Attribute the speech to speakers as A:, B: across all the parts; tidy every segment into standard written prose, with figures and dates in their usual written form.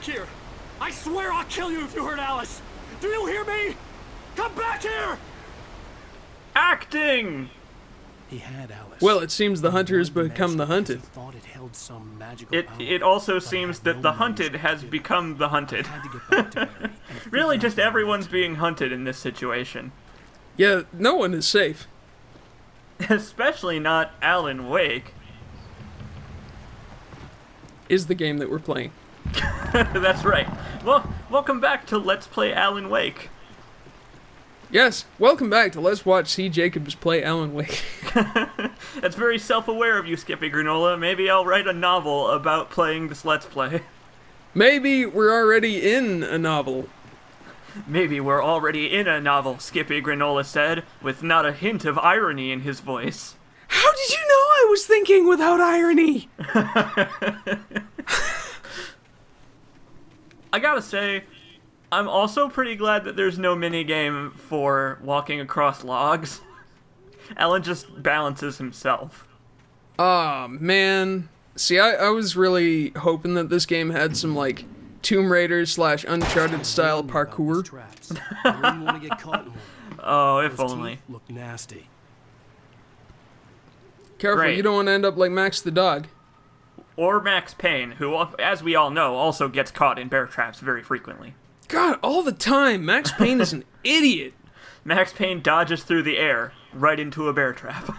A: back here! I swear I'll kill you if you hurt Alice! Do you hear me? Come back here!
B: Acting!
C: He had Alice.
D: Well, it seems the hunter has become the hunted.
C: Thought it held some magical power,
B: It also
C: but
B: seems
C: had
B: that
C: no
B: the
C: means
B: hunted
C: to
B: has
C: do it.
B: become the hunted.
C: Had to get back to Barry and
B: Really,
C: figure
B: just
C: out
B: everyone's
C: how
B: being hunted in this situation.
D: Yeah, no one is safe.
B: Especially not Alan Wake.
D: Is the game that we're playing.
B: That's right. Well, welcome back to Let's Play Alan Wake.
D: Yes, welcome back to Let's Watch C. Jacobs play Alan Wake.
B: That's very self-aware of you, Skippy Granola. Maybe I'll write a novel about playing this Let's Play.
D: Maybe we're already in a novel.
B: Maybe we're already in a novel, Skippy Granola said, with not a hint of irony in his voice.
D: How did you know I was thinking without irony?
B: I gotta say, I'm also pretty glad that there's no minigame for walking across logs. Alan just balances himself.
D: Aw, man. See, I was really hoping that this game had some, like, Tomb Raider / Uncharted style parkour.
C: Traps. You wouldn't want to get caught in one.
B: Oh, if
C: Those
B: only.
C: teeth look nasty.
D: Careful,
B: Great.
D: you don't want to end up like Max the dog.
B: Or Max Payne, who, as we all know, also gets caught in bear traps very frequently.
D: God, all the time. Max Payne is an idiot.
B: Max Payne dodges through the air, right into a bear trap.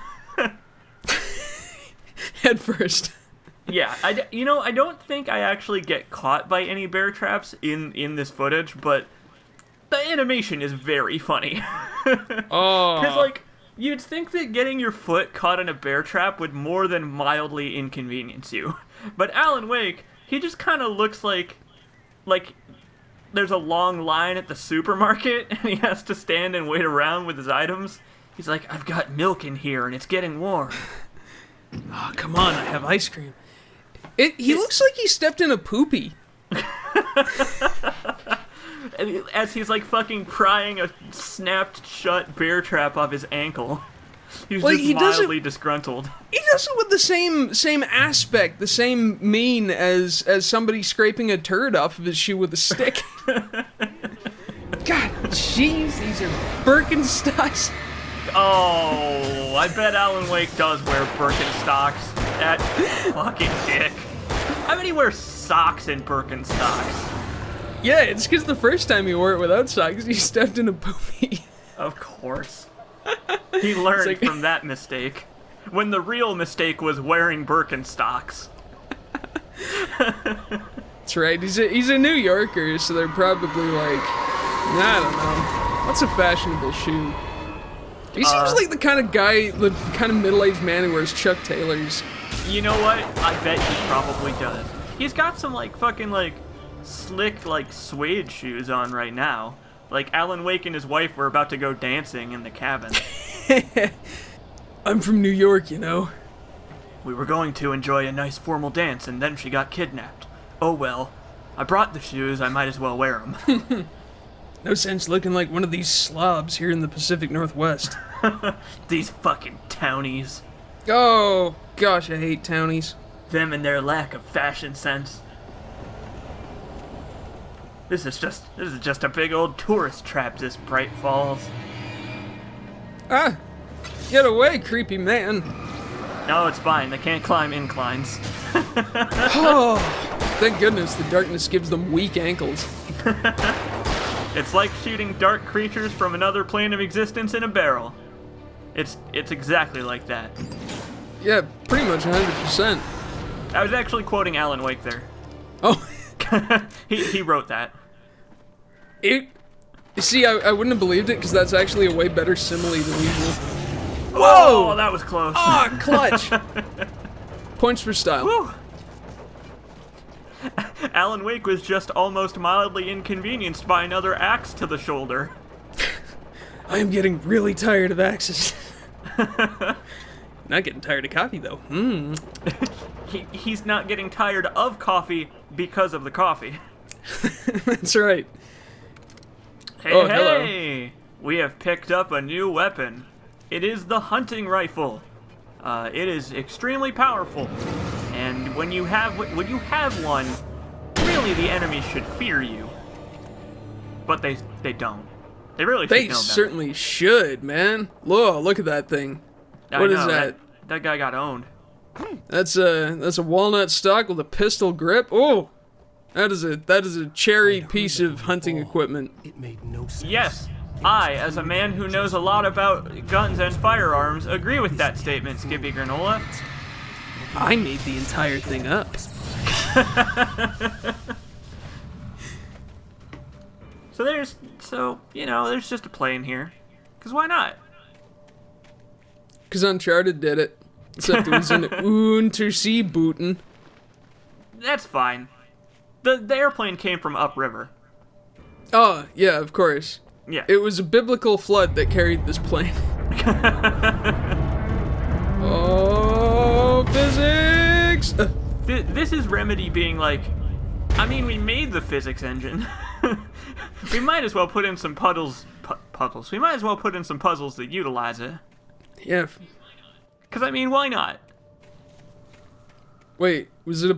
D: Head first.
B: Yeah, I don't think I actually get caught by any bear traps in this footage, but the animation is very funny.
D: Oh.
B: Because, like, you'd think that getting your foot caught in a bear trap would more than mildly inconvenience you. But Alan Wake, he just kind of looks like there's a long line at the supermarket, and he has to stand and wait around with his items. He's like, I've got milk in here, and it's getting warm.
D: Oh, come on, I have ice cream. He looks like he stepped in a poopy.
B: As he's, like, fucking prying a snapped-shut bear trap off his ankle. He's
D: Like,
B: just
D: he doesn't-
B: mildly disgruntled.
D: He does it with the same aspect, the same mien as somebody scraping a turd off of his shoe with a stick. God, jeez, these are Birkenstocks.
B: Oh, I bet Alan Wake does wear Birkenstocks. That fucking dick. I bet he wears socks in Birkenstocks.
D: Yeah, it's because the first time he wore it without socks, he stepped in a poopy.
B: Of course. He learned
D: like-
B: from that mistake. When the real mistake was wearing Birkenstocks.
D: That's right, he's a New Yorker, so they're probably like, I don't know, what's a fashionable shoe? He seems like the kind of guy, the kind of middle-aged man who wears Chuck Taylors.
B: You know what? I bet he probably does. He's got some, like, fucking, like, slick, like, suede shoes on right now. Like, Alan Wake and his wife were about to go dancing in the cabin.
D: I'm from New York, you know.
B: We were going to enjoy a nice formal dance, and then she got kidnapped. Oh well. I brought the shoes, I might as well wear them.
D: No sense looking like one of these slobs here in the Pacific Northwest.
B: These fucking townies.
D: Oh, gosh, I hate townies.
B: Them and their lack of fashion sense. This is just a big old tourist trap, this Bright Falls.
D: Ah, get away, creepy man.
B: No, it's fine. They can't climb inclines.
D: Oh, thank goodness the darkness gives them weak ankles.
B: It's like shooting dark creatures from another plane of existence in a barrel. It's exactly like that.
D: Yeah, pretty much 100%.
B: I was actually quoting Alan Wake there.
D: Oh,
B: He wrote that.
D: see, I wouldn't have believed it because that's actually a way better simile than usual.
B: Whoa, that was close.
D: Ah, clutch. Points for style.
B: Woo. Alan Wake was just almost mildly inconvenienced by another axe to the shoulder.
D: I am getting really tired of axes. Not getting tired of coffee, though.
B: He's not getting tired of coffee because of the coffee.
D: That's right.
B: Hey,
D: Oh, hello.
B: hey! We have picked up a new weapon. It is the hunting rifle. It is extremely powerful, and when you have one, really Ideally, the enemy should fear you, but they don't. They really should
D: They
B: know better.
D: certainly should, man. Whoa, look at that thing.
B: I
D: What is
B: know,
D: that?
B: That guy got owned.
D: That's a walnut stock with a pistol grip. Oh, that is a cherry piece of hunting equipment.
C: It made no sense.
B: Yes, I, as a man who knows a lot about guns and firearms, agree with that statement, Skippy Granola.
D: I made the entire thing up.
B: There's just a plane here. 'Cause why not?
D: Because Uncharted did it. Except it was in Untersee booten.
B: That's fine. The airplane came from upriver.
D: Oh, yeah, of course.
B: Yeah.
D: It was a biblical flood that carried this plane. Oh, physics!
B: This is Remedy being like, I mean, we made the physics engine. We might as well put in some puddles. We might as well put in some puzzles that utilize it.
D: Yeah.
B: Because, I mean, why not?
D: Wait, was it a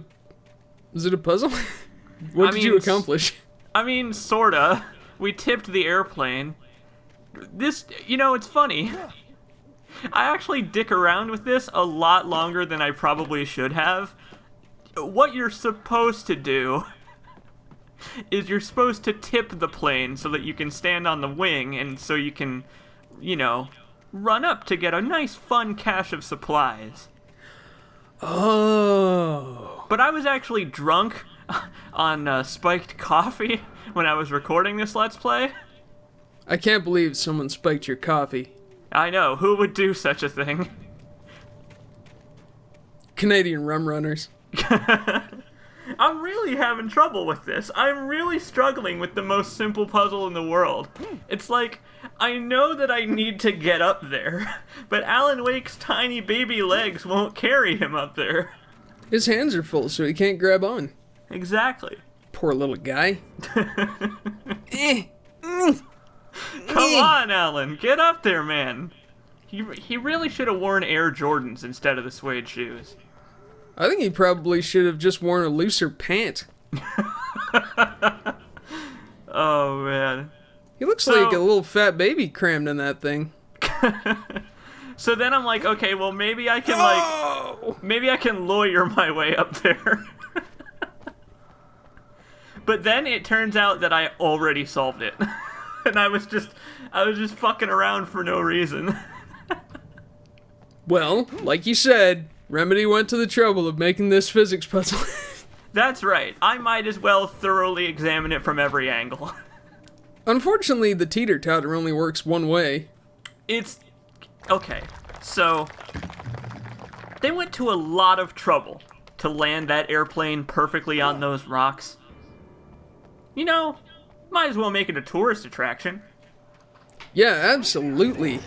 D: puzzle? What
B: I
D: did
B: mean,
D: you accomplish?
B: I mean, sorta. We tipped the airplane. This, it's funny. I actually dick around with this a lot longer than I probably should have. What you're supposed to do is you're supposed to tip the plane so that you can stand on the wing and so you can, run up to get a nice fun cache of supplies.
D: Oh.
B: But I was actually drunk on spiked coffee when I was recording this Let's Play.
D: I can't believe someone spiked your coffee.
B: I know, who would do such a thing?
D: Canadian rum runners.
B: I'm really having trouble with this. I'm really struggling with the most simple puzzle in the world. It's like, I know that I need to get up there, but Alan Wake's tiny baby legs won't carry him up there.
D: His hands are full, so he can't grab on.
B: Exactly.
D: Poor little guy.
B: Come on, Alan, get up there, man. He really should have worn Air Jordans instead of the suede shoes.
D: I think he probably should have just worn a looser pant.
B: Oh, man.
D: He looks like a little fat baby crammed in that thing.
B: So then I'm like, okay, well, maybe I can, maybe I can lawyer my way up there. But then it turns out that I already solved it. And I was just fucking around for no reason.
D: Well, like you said, Remedy went to the trouble of making this physics puzzle.
B: That's right. I might as well thoroughly examine it from every angle.
D: Unfortunately, the teeter-totter only works one way.
B: It's... Okay, so... They went to a lot of trouble to land that airplane perfectly on those rocks. Might as well make it a tourist attraction.
D: Yeah, absolutely.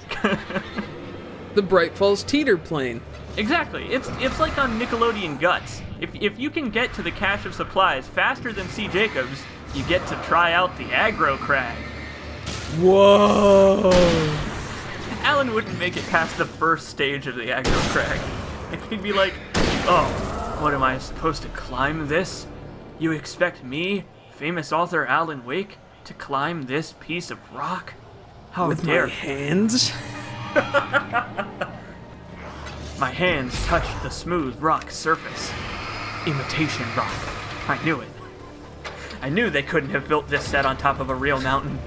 D: The Bright Falls teeter plane.
B: Exactly. It's like on Nickelodeon Guts. If you can get to the cache of supplies faster than C. Jacobs, you get to try out the aggro crag.
D: Whoa!
B: Alan wouldn't make it past the first stage of the aggro crag. And he'd be like, oh, what am I supposed to climb this? You expect me, famous author Alan Wake, to climb this piece of rock? How
D: With
B: dare
D: my hands?
B: My hands touched the smooth rock surface. Imitation rock. I knew it. I knew they couldn't have built this set on top of a real mountain.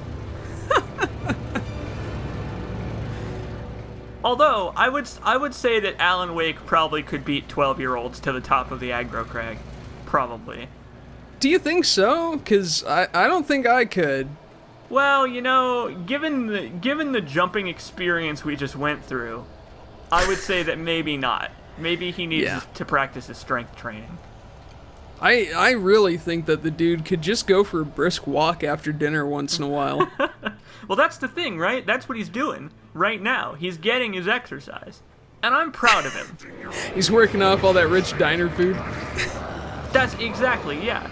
B: Although, I would say that Alan Wake probably could beat 12-year-olds to the top of the aggro crag. Probably.
D: Do you think so? Because I don't think I could.
B: Well, given the jumping experience we just went through, I would say that maybe not. Maybe he needs to practice his strength training.
D: I really think that the dude could just go for a brisk walk after dinner once in a while.
B: Well, that's the thing, right? That's what he's doing right now. He's getting his exercise. And I'm proud of him.
D: He's working off all that rich diner food.
B: That's exactly, yeah.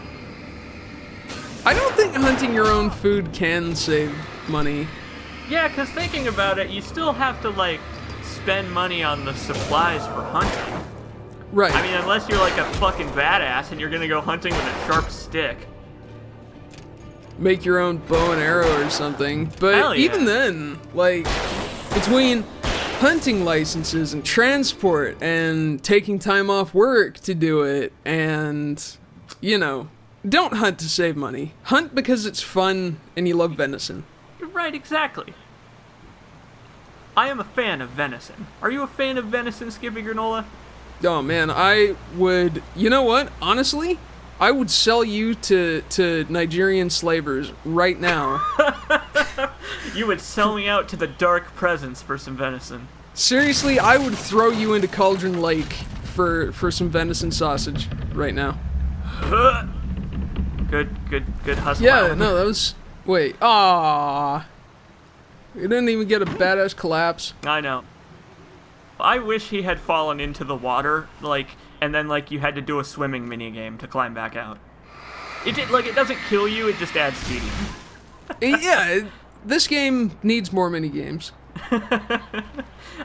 D: I don't think hunting your own food can save money.
B: Yeah, because thinking about it, you still have to, spend money on the supplies for hunting.
D: Right.
B: I mean, unless you're like a fucking badass and you're gonna go hunting with a sharp stick.
D: Make your own bow and arrow or something. But
B: Hell yeah.
D: even then, like, between hunting licenses and transport and taking time off work to do it and, you know, don't hunt to save money. Hunt because it's fun and you love venison.
B: Right, exactly. I am a fan of venison. Are you a fan of venison, Skippy Granola?
D: Oh man, I would, you know what? Honestly, I would sell you to Nigerian slavers right now.
B: You would sell me out to the dark presence for some venison.
D: Seriously, I would throw you into Cauldron Lake for some venison sausage right now.
B: Good hustle.
D: Yeah,
B: Alan.
D: no, that was... Wait, you didn't even get a badass collapse.
B: I know. I wish he had fallen into the water, like, and then like you had to do a swimming minigame to climb back out. It doesn't kill you, it just adds speed.
D: This game needs more mini games.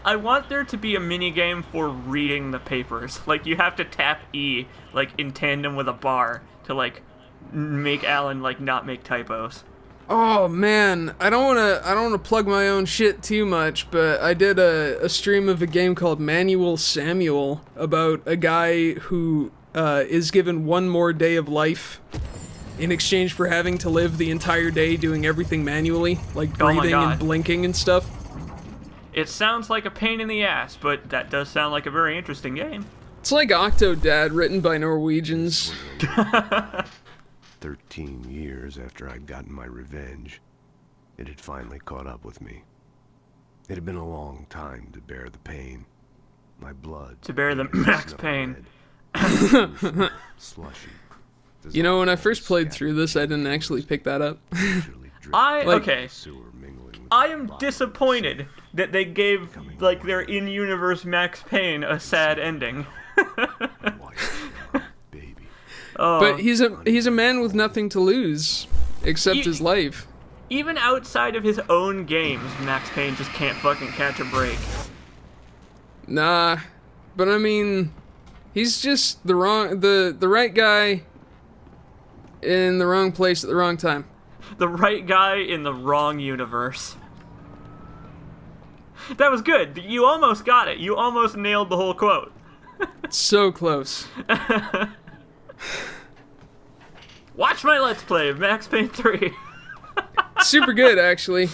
B: I want there to be a minigame for reading the papers. Like, you have to tap E, like, in tandem with a bar to, like, make Alan, like, not make typos.
D: Oh man, I don't wanna plug my own shit too much, but I did a stream of a game called Manual Samuel about a guy who is given one more day of life in exchange for having to live the entire day doing everything manually, like
B: Oh my
D: breathing
B: God.
D: and blinking and stuff.
B: It sounds like a pain in the ass, but that does sound like a very interesting game.
D: It's like Octodad written by Norwegians.
E: 13 years after I'd gotten my revenge, it had finally caught up with me. It had been a long time to bear the pain. My blood...
B: To bear the max pain.
E: Slushy.
D: You know, when I first played through this, I didn't actually pick that up.
B: Okay. I am disappointed that they gave, like, their in-universe Max Payne a sad ending. Oh.
D: But he's a man with nothing to lose, except his life.
B: Even outside of his own games, Max Payne just can't fucking catch a break.
D: Nah, but I mean, he's just the right guy in the wrong place at the wrong time.
B: The right guy in the wrong universe. That was good. You almost got it. You almost nailed the whole quote.
D: So close.
B: Watch my Let's Play of Max Payne 3.
D: Super good, actually.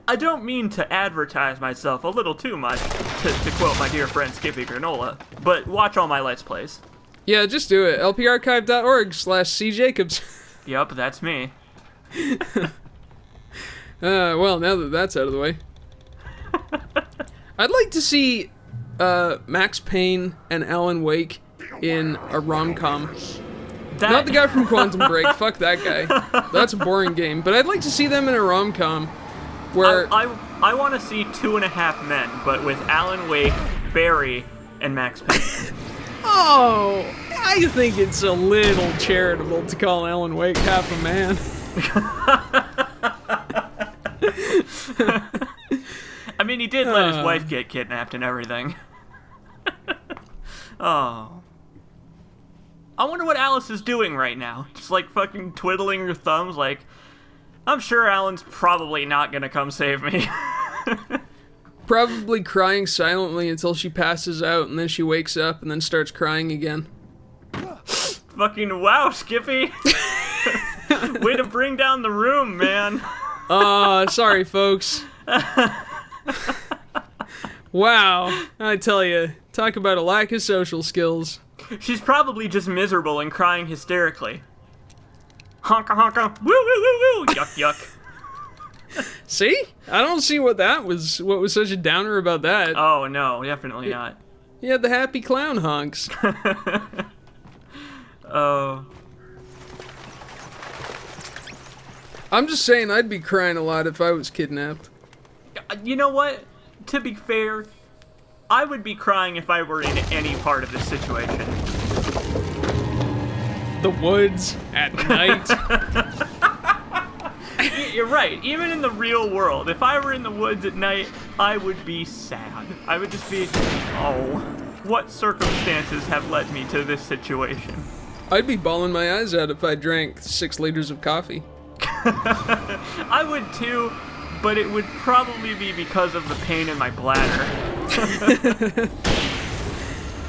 B: I don't mean to advertise myself a little too much, to quote my dear friend Skippy Granola, but watch all my Let's Plays.
D: Yeah, just do it. lparchive.org/cjacobs.
B: Yup, that's me.
D: Well, now that that's out of the way. I'd like to see Max Payne and Alan Wake in a rom-com. Not the guy from Quantum Break, fuck that guy. That's a boring game. But I'd like to see them in a rom-com where...
B: I want to see 2.5 Men, but with Alan Wake, Barry, and Max Payne.
D: Oh, I think it's a little charitable to call Alan Wake half a man.
B: I mean, he did let his wife get kidnapped and everything. Oh. I wonder what Alice is doing right now. Just like fucking twiddling her thumbs like, I'm sure Alan's probably not gonna come save me.
D: Probably crying silently until she passes out and then she wakes up and then starts crying again.
B: Fucking wow, Skippy. Way to bring down the room, man.
D: Sorry, folks. Wow, I tell you, talk about a lack of social skills.
B: She's probably just miserable and crying hysterically. Honka honka, woo woo woo woo, yuck yuck.
D: See? I don't see what was such a downer about that.
B: Oh no, definitely not.
D: He had the happy clown honks.
B: Oh.
D: I'm just saying I'd be crying a lot if I was kidnapped.
B: You know what? To be fair, I would be crying if I were in any part of this situation.
D: The woods at night.
B: You're right. Even in the real world, if I were in the woods at night, I would be sad. I would just be, oh. what circumstances have led me to this situation.
D: I'd be bawling my eyes out if I drank 6 liters of coffee.
B: I would too, but it would probably be because of the pain in my bladder.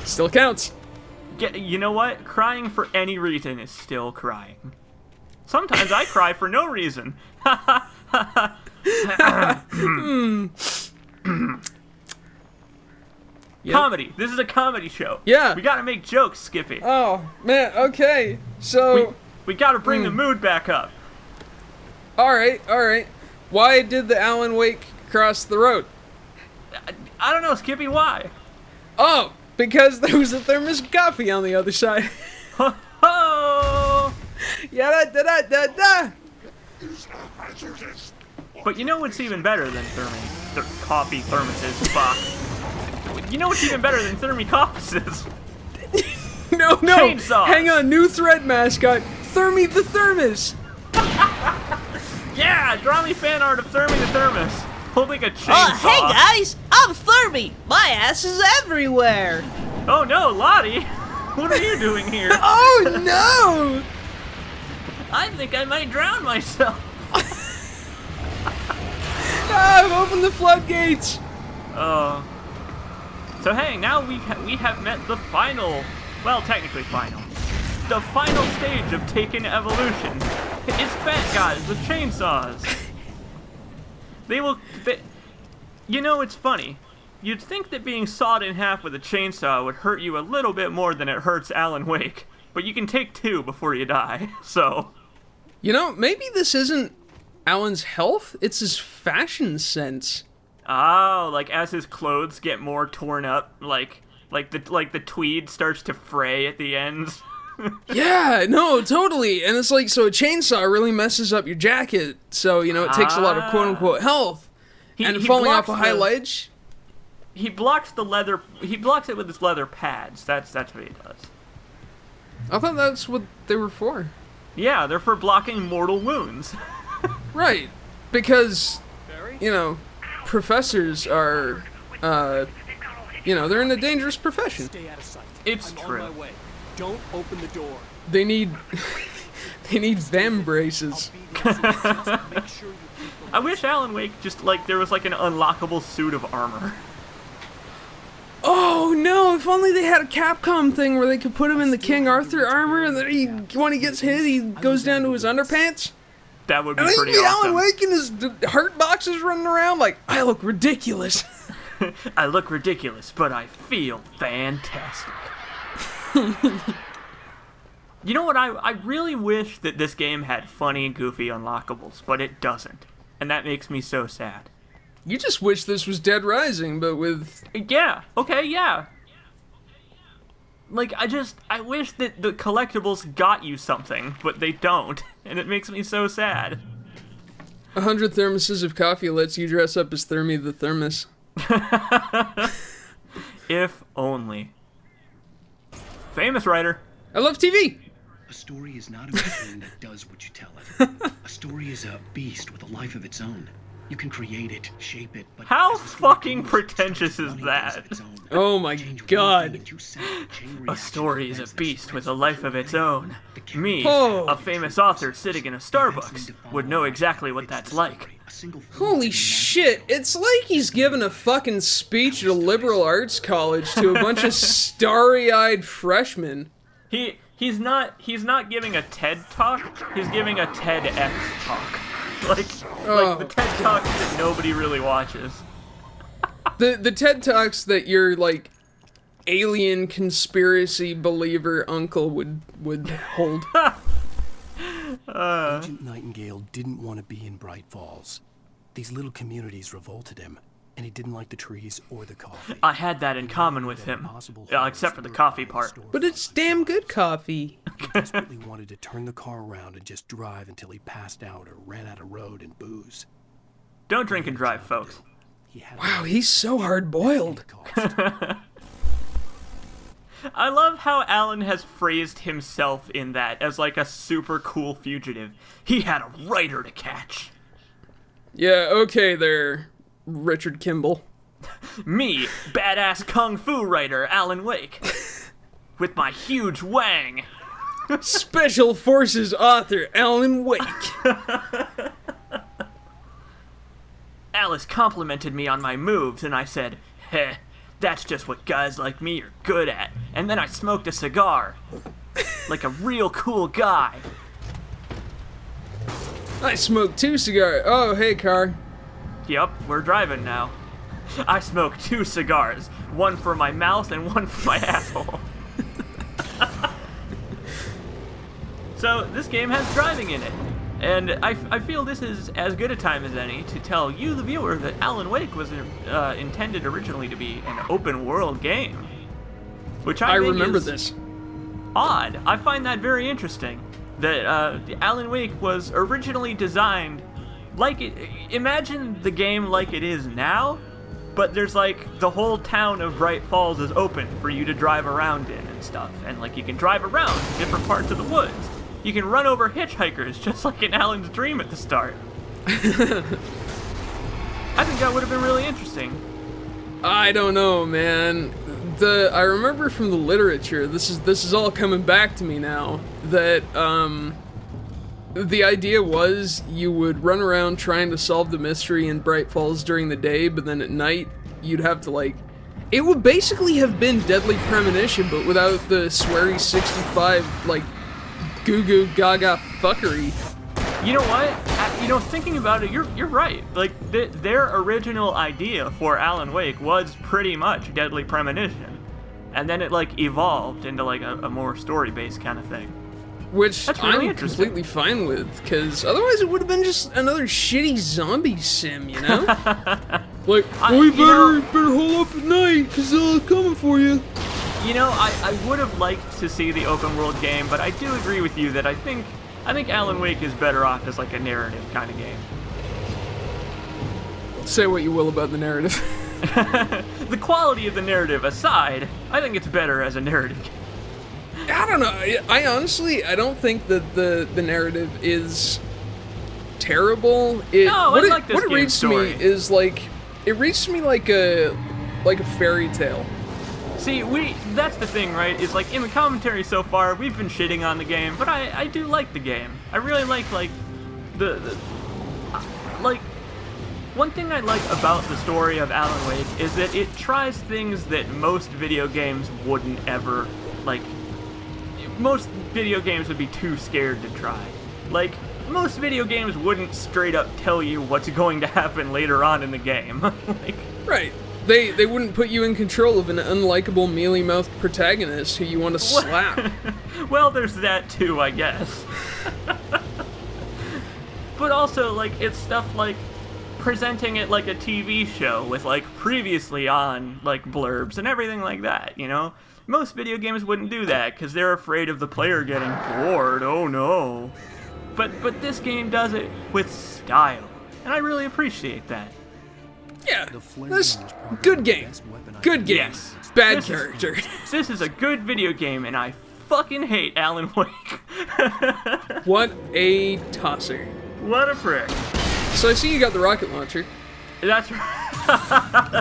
D: Still counts.
B: You know what? Crying for any reason is still crying. Sometimes I cry for no reason.
D: Yep.
B: Comedy. This is a comedy show.
D: Yeah.
B: We gotta make jokes, Skippy.
D: Oh, man, okay. So,
B: We gotta bring the mood back up.
D: alright. Why did the Alan Wake cross the road?
B: I don't know, Skippy, why?
D: Oh, because there was a thermos of coffee on the other side.
B: Oh!
D: Yeah-da-da-da-da-da.
B: But you know what's even better than coffee thermoses? Fuck. You know what's even better than thermocoffices?
D: No.
B: Chainsaws.
D: Hang on, new threat mascot, Thermy the Thermos.
B: Yeah, draw me fan art of Thermy the Thermos, holding a chainsaw.
F: Hey guys, I'm Thermy. My ass is everywhere.
B: Oh no, Lottie! What are you doing here?
D: Oh no!
B: I think I might drown myself.
D: I've opened the floodgates.
B: So hey, now we have met the final, well, technically final, the final stage of Taken Evolution. It's fat guys with chainsaws. You know, it's funny. You'd think that being sawed in half with a chainsaw would hurt you a little bit more than it hurts Alan Wake, but you can take 2 before you die, so.
D: You know, maybe this isn't Alan's health, it's his fashion sense.
B: Oh, like as his clothes get more torn up, like the tweed starts to fray at the ends.
D: Yeah, no, totally. And it's like, so a chainsaw really messes up your jacket, so, you know, it takes a lot of quote-unquote health. And falling off a high ledge?
B: He blocks the leather, he blocks it with his leather pads. That's what he does.
D: I thought that's what they were for.
B: Yeah, they're for blocking mortal wounds.
D: Right, because, you know, professors are, you know, they're in a dangerous profession.
C: Stay out of sight.
B: It's
C: I'm
B: true.
C: on my way. Don't open the door.
D: They need, they need them braces.
C: Make sure you keep the
B: I wish Alan Wake just, like, there was, like, an unlockable suit of armor.
D: Oh no, if only they had a Capcom thing where they could put him in the King Arthur armor and then when he gets hit, he goes down to his underpants.
B: That would be
D: And then
B: pretty
D: he'd be
B: awesome.
D: Alan Wake in his hurt boxes running around like, I look ridiculous.
B: I look ridiculous, but I feel fantastic. You know what, I really wish that this game had funny, goofy unlockables, but it doesn't. And that makes me so sad.
D: You just wish this was Dead Rising, but with...
B: Yeah, okay, yeah. Like, I wish that the collectibles got you something, but they don't. And it makes me so sad.
D: 100 thermoses of coffee lets you dress up as Thermy the Thermos.
B: If only. Famous writer.
D: I love TV!
G: A story is not a machine that does what you tell it. A story is a beast with a life of its own. You can create it, shape it, but
B: How
G: as the story
B: fucking
G: goes,
B: pretentious
G: it starts
B: is
G: running lives
B: that?
G: of its own.
D: Oh my
G: Change one
D: God.
G: thing and you set a chain
B: A
G: reaction
B: story is a
G: events that
B: beast
G: spreads
B: with a life of its own. Me,
D: Oh.
B: a famous author sitting in a Starbucks, would know exactly what that's like.
G: A single force
D: Holy
G: in
D: shit, it's like he's giving a fucking speech at a liberal arts college to a bunch of starry-eyed freshmen.
B: He's not giving a TED talk, he's giving a TEDx talk. Like the TED Talks that nobody really watches.
D: The TED Talks that your, like, alien conspiracy believer uncle would hold.
C: Agent Nightingale didn't want to be in Bright Falls. These little communities revolted him, and he didn't like the trees or the coffee.
B: I had that in common with him, except for the coffee part.
D: But it's damn good coffee.
C: He desperately wanted to turn the car around and just drive until he passed out or ran out of road and booze.
B: Don't drink and drive, folks.
C: He had
D: Wow, he's so hard-boiled.
B: I love how Alan has phrased himself in that as like a super cool fugitive. He had a writer to catch.
D: Yeah, okay there, Richard Kimball.
B: Me, badass kung fu writer Alan Wake. With my huge wang.
D: Special Forces author Alan Wake.
B: Alice complimented me on my moves, and I said, heh, that's just what guys like me are good at. And then I smoked a cigar. Like a real cool guy.
D: I smoked 2 cigars. Oh, hey, car.
B: Yup, we're driving now. I smoked 2 cigars. One for my mouth and one for my asshole. So, this game has driving in it. And I feel this is as good a time as any to tell you, the viewer, that Alan Wake was intended originally to be an open world game. Which I think
D: remember
B: is
D: this.
B: odd. I find that very interesting. That Alan Wake was originally designed like it. Imagine the game like it is now, but there's like the whole town of Bright Falls is open for you to drive around in and stuff. And like you can drive around different parts of the woods. You can run over hitchhikers, just like in Alan's dream at the start. I think that would have been really interesting.
D: I don't know, man. I remember from the literature, this is all coming back to me now, that the idea was you would run around trying to solve the mystery in Bright Falls during the day, but then at night you'd have to like, it would basically have been Deadly Premonition, but without the sweary 65 like goo goo gaga fuckery.
B: You know what? Thinking about it, you're right. Like, their original idea for Alan Wake was pretty much Deadly Premonition. And then it, like, evolved into, like, a more story-based kind of thing.
D: Which
B: That's really
D: I'm
B: interesting.
D: completely fine with, because otherwise it would have been just another shitty zombie sim, you know? Like,
B: you know-
D: better hold up at night, because they're coming for you.
B: You know, I would have liked to see the open world game, but I do agree with you that I think Alan Wake is better off as, like, a narrative kind of game.
D: Say what you will about the narrative.
B: The quality of the narrative aside, I think it's better as a narrative game.
D: I don't know. I honestly, I don't think that the narrative is terrible.
B: No, I like this
D: what it
B: game's
D: reads
B: story.
D: to me is like, it reads to me like a fairy tale.
B: See, that's the thing, right? Is like in the commentary so far, we've been shitting on the game, but I do like the game. I really like one thing I like about the story of Alan Wake is that it tries things that most video games wouldn't ever, like, most video games would be too scared to try. Like, most video games wouldn't straight up tell you what's going to happen later on in the game. Like,
D: Right. They wouldn't put you in control of an unlikable mealy-mouthed protagonist who you want to slap.
B: well, there's that too, I guess. But also, like, it's stuff like presenting it like a TV show with, like, previously on, like, blurbs and everything like that, you know? Most video games wouldn't do that because they're afraid of the player getting bored, oh no. But this game does it with style, and I really appreciate that.
D: Yeah,
C: The flare
D: this
C: gun is probably
D: good
C: the
D: game.
C: best weapon I
D: Good
C: can
D: game.
B: Yes.
D: Bad
B: This is-
D: character.
B: This is a good video game, and I fucking hate Alan Wake.
D: What a tosser.
B: What a prick.
D: So I see you got the rocket launcher.
B: That's right.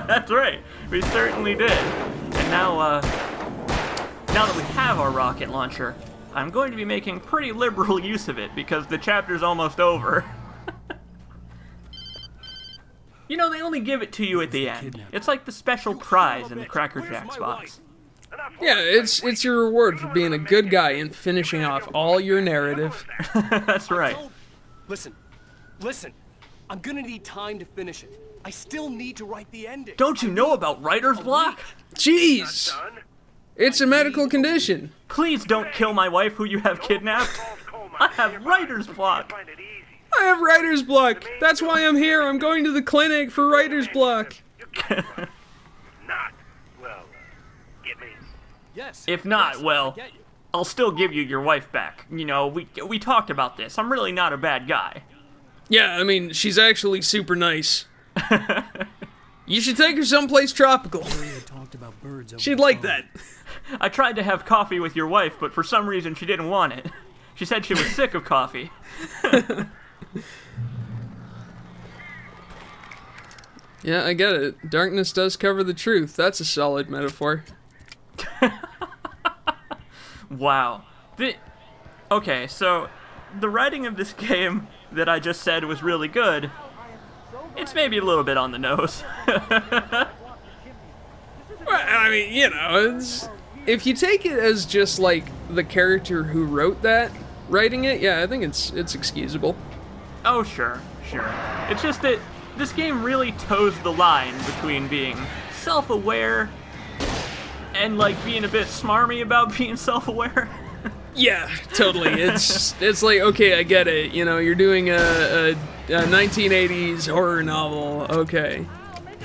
B: That's right. We certainly did. And now that we have our rocket launcher, I'm going to be making pretty liberal use of it because the chapter's almost over. You know, they only give it to you at the end. It's like the special prize in the Cracker Jacks box.
D: Yeah, it's your reward for being a good guy and finishing off all your narrative.
B: That's right.
C: Listen. I'm gonna need time to finish it. I still need to write the ending.
B: Don't you know about writer's block?
D: Jeez! It's a medical condition.
B: Please don't kill my wife who you have kidnapped. I have writer's block.
D: I have writer's block. That's why I'm here. I'm going to the clinic for writer's block.
H: Not. Well, get me.
C: Yes.
B: If not,
C: yes,
B: well,
C: I get you.
B: I'll still give you your wife back. You know, we talked about this. I'm really not a bad guy.
D: Yeah, I mean, she's actually super nice. You should take her someplace tropical.
C: We had talked about birds over
D: She'd
C: the
D: like
C: phone.
D: that.
B: I tried to have coffee with your wife, but for some reason she didn't want it. She said she was sick of coffee.
D: Yeah, I get it. Darkness does cover the truth. That's a solid metaphor.
B: Wow. Okay, so the writing of this game that I just said was really good. It's maybe a little bit on the nose.
D: Well, I mean, you know, if you take it as just like the character who wrote that writing it, yeah, I think it's excusable.
B: Oh, sure. It's just that this game really toes the line between being self-aware and, like, being a bit smarmy about being self-aware.
D: Yeah, totally. It's like, okay, I get it. You know, you're doing a 1980s horror novel. Okay.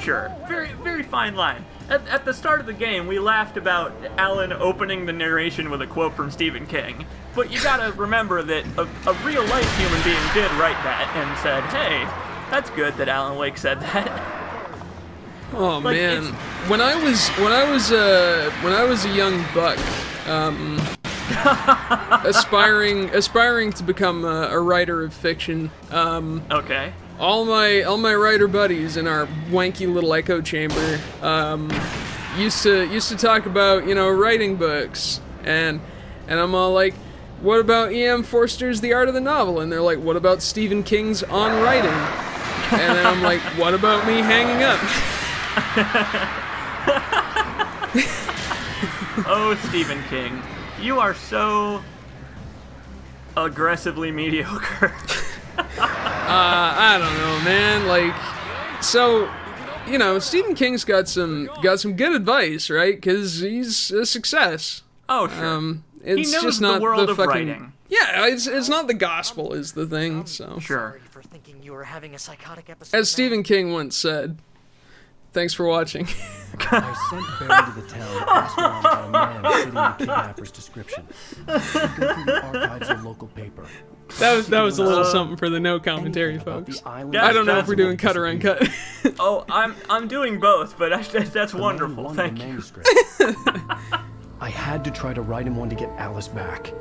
B: Sure. Very, very fine line. At the start of the game, we laughed about Alan opening the narration with a quote from Stephen King. But you gotta remember that a real-life human being did write that and said, hey, that's good that Alan Wake said that.
D: Oh
B: Like,
D: man,
B: it's-
D: when I was a young buck, aspiring to become a writer of fiction,
B: Okay.
D: all my writer buddies in our wanky little echo chamber used to talk about, you know, writing books, and I'm all like, what about E.M. Forster's The Art of the Novel? And they're like, what about Stephen King's On Writing? And then I'm like, what about me hanging up?
B: Oh, Stephen King, you are so aggressively mediocre.
D: I don't know, man. Like, so, you know, Stephen King's got some good advice, right? Because he's a success.
B: Oh, sure.
D: It's
B: knows
D: just
B: the
D: not
B: world
D: the
B: of
D: fucking.
B: writing.
D: Yeah, it's not the gospel is the thing. So,
B: Sure.
I: For thinking you were having a psychotic episode.
D: as Stephen King once said, "Thanks for watching."
C: I sent Barry to the town to ask around about a man fitting the kidnapper's description. He'd go through the archives of local paper.
D: That was a little something for the no commentary, folks. I don't know if we're doing cut or uncut.
B: Oh, I'm doing both, but that's wonderful. Thank you.
C: I had to try to write him one to get Alice back.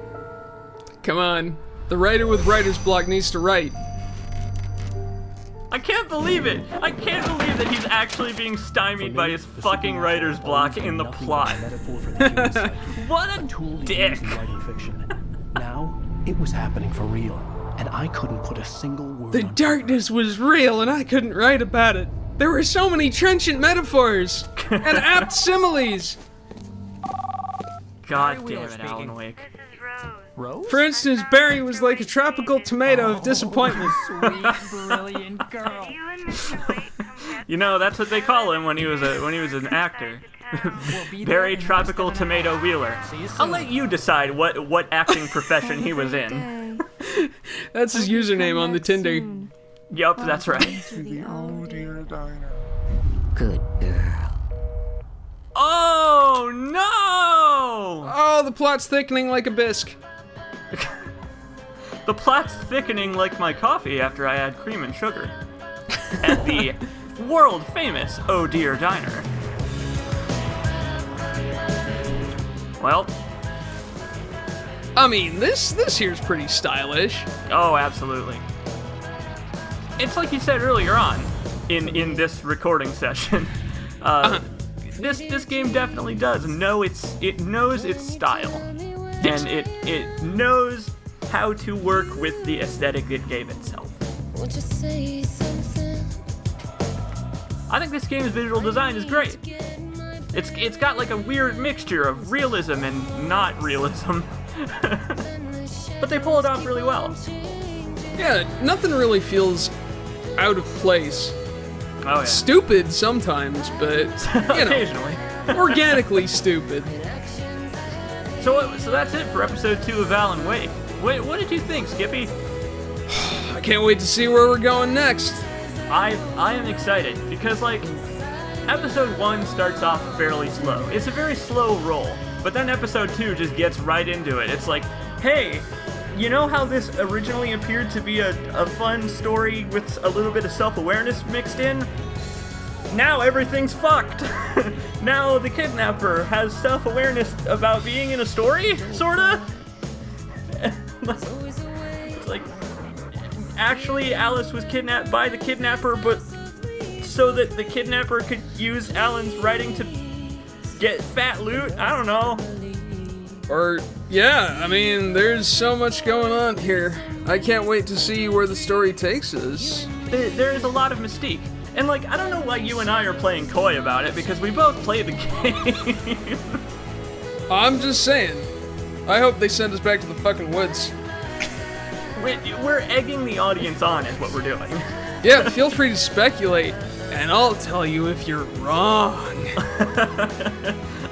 D: Come on, the writer with writer's block needs to write.
B: I can't believe it! I can't believe that he's actually being stymied by his fucking writer's block in the plot. What a dick!
C: Now, it was happening for real, and I couldn't put a single word
D: The
C: on
D: darkness was real, and I couldn't write about it. There were so many trenchant metaphors and apt similes.
B: God damn it, Alan Wake.
C: Rose?
D: For instance, Barry was like a tropical tomato of disappointment.
I: Sweet, brilliant girl.
B: You know, that's what they call him when he was an actor. Barry Tropical Tomato Wheeler. I'll let you decide what acting profession he was in.
D: That's his username on the Tinder.
B: Yup, that's right.
F: Good girl.
B: Oh no!
D: Oh, the plot's thickening like a bisque.
B: The plot's thickening like my coffee after I add cream and sugar. At the world famous Oh Dear Diner. Well,
D: I mean, this here's pretty stylish.
B: oh, absolutely. It's like you said earlier on in this recording session. This game definitely does know it knows its style, and it knows how to work with the aesthetic it gave itself. I think this game's visual design is great. It's got like a weird mixture of realism and not realism, but they pull it off really well.
D: Yeah, nothing really feels out of place.
B: Oh yeah,
D: Stupid sometimes, but you know,
B: occasionally.
D: organically stupid.
B: So that's it for episode 2 of Alan Wake. What did you think, Skippy?
D: I can't wait to see where we're going next.
B: I am excited because like episode 1 starts off fairly slow. It's a very slow roll, but then episode 2 just gets right into it. It's like, hey, you know how this originally appeared to be a fun story with a little bit of self-awareness mixed in? Now everything's fucked. Now the kidnapper has self-awareness about being in a story, sorta? It's like, actually Alice was kidnapped by the kidnapper, but so that the kidnapper could use Alan's writing to get fat loot? I don't know.
D: Or, yeah, I mean, there's so much going on here. I can't wait to see where the story takes us.
B: There is a lot of mystique. And, like, I don't know why you and I are playing coy about it, because we both play the game.
D: I'm just saying. I hope they send us back to the fucking woods.
B: We're egging the audience on, is what we're doing.
D: Yeah, feel free to speculate, and I'll tell you if you're wrong.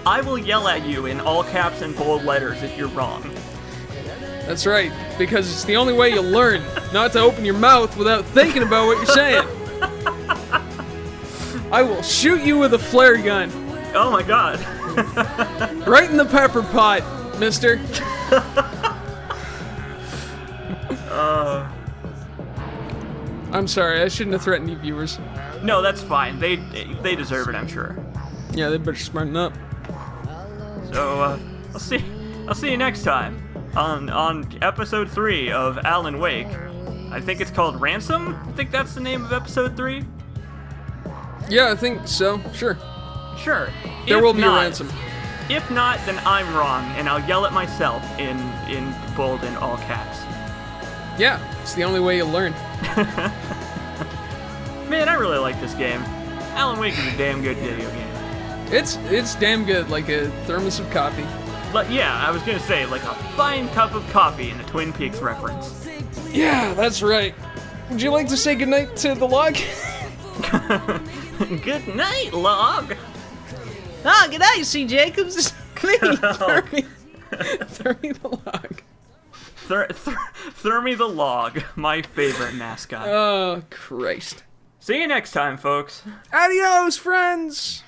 B: I will yell at you in all caps and bold letters if you're wrong.
D: That's right, because it's the only way you'll learn, not to open your mouth without thinking about what you're saying. I will shoot you with a flare gun.
B: Oh my god.
D: Right in the pepper pot, mister. I'm sorry, I shouldn't have threatened you viewers.
B: No, that's fine. They deserve it, I'm sure.
D: Yeah, they better smarten up.
B: So, I'll see you next time on episode 3 of Alan Wake. I think it's called Ransom? I think that's the name of episode 3?
D: Yeah, I think so. Sure.
B: Sure.
D: There
B: If
D: will be
B: not-
D: a ransom.
B: If not, then I'm wrong, and I'll yell at myself in bold and all caps.
D: Yeah, it's the only way you'll learn.
B: Man, I really like this game. Alan Wake is a damn good video game.
D: It's damn good, like a thermos of coffee.
B: But yeah, I was gonna say, like a fine cup of coffee in a Twin Peaks reference.
D: Yeah, that's right. Would you like to say goodnight to the log?
B: Good night, log.
F: Ah, good night, C. Jacobs.
D: Throw me the log.
B: Thermy the log, my favorite mascot.
D: Oh, Christ.
B: See you next time, folks.
D: Adios, friends!